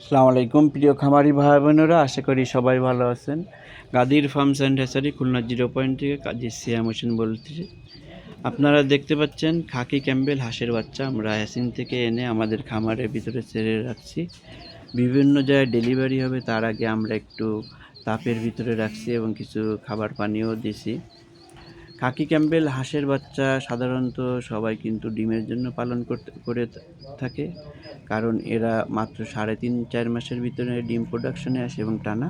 আসসালামু আলাইকুম প্রিয় খামারি ভাই বোনেরা, আশা করি সবাই ভালো আছেন। Gadir farms and hatchery Khulna 0 point থেকে কাজী সিয়াম হোসেন বলতেছি। আপনারা দেখতে পাচ্ছেন খাকি ক্যাম্বেল হাঁসের বাচ্চা আমরা হ্যাসিং থেকে এনে আমাদের খামারের ভিতরে ছেড়ে রাখছি। বিভিন্ন জায়গায় ডেলিভারি হবে তার আগে আমরা একটু তাপের ভিতরে রাখছি এবং কিছু খাবার পানিও দিছি। খাকি ক্যাম্বেল হাঁসের বাচ্চা সাধারণত সবাই কিন্তু ডিমের জন্য পালন করে থাকে, কারণ এরা মাত্র 3.5-4 মাসের ভিতরে ডিম প্রোডাকশনে আসে এবং টানা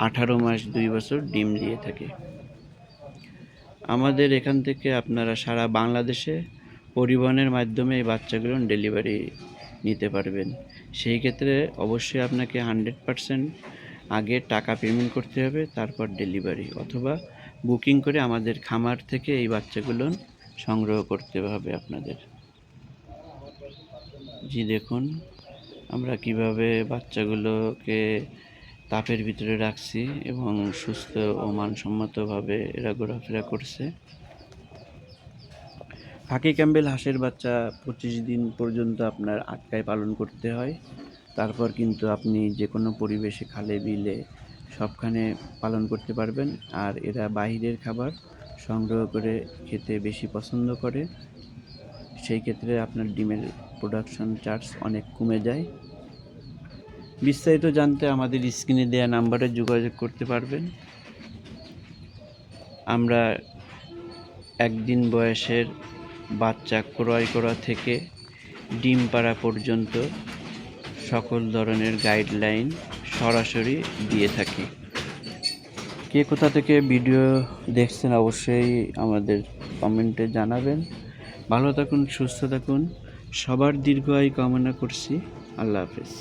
18 মাস 2 বছর ডিম দিয়ে থাকে। আমাদের এখান থেকে আপনারা সারা বাংলাদেশে পরিবহনের মাধ্যমে এই বাচ্চাগুলো ডেলিভারি নিতে পারবেন। সেই ক্ষেত্রে অবশ্যই আপনাকে 100% আগে টাকা পেমেন্ট করতে হবে, তারপর ডেলিভারি, অথবা বুকিং করে আমাদের খামার থেকে এই বাচ্চাগুলো সংগ্রহ করতে হবে আপনাদের। জি দেখুন আমরা কিভাবে বাচ্চাগুলোকে তাপের ভিতরে রাখছি এবং সুস্থ ও মানসম্মতভাবে এরা ঘোরাফেরা করছে। খাকি ক্যাম্বেল হাঁসের বাচ্চা 25 দিন পর্যন্ত আপনার আটকায় পালন করতে হয়, তারপর কিন্তু আপনি যে কোনো পরিবেশে, খালে বিলে সবখানে পালন করতে পারবেন। আর এরা বাহিরের খাবার সংগ্রহ করে খেতে বেশি পছন্দ করে, সেই ক্ষেত্রে আপনার ডিমের প্রোডাকশন চার্জ অনেক কমে যায়। বিস্তারিত জানতে আমাদের স্ক্রিনে দেওয়া নাম্বারে যোগাযোগ করতে পারবেন। আমরা একদিন বয়সের বাচ্চা ক্রয় করা থেকে ডিম পাড়া পর্যন্ত সকল ধরনের গাইডলাইন সরাসরি দিয়ে থাকি। কে কোথা থেকে ভিডিও দেখছেন অবশ্যই আমাদের কমেন্টে জানাবেন। ভালো থাকুন, সুস্থ থাকুন, সবার দীর্ঘ আয়ু কামনা করছি। আল্লাহ হাফেজ।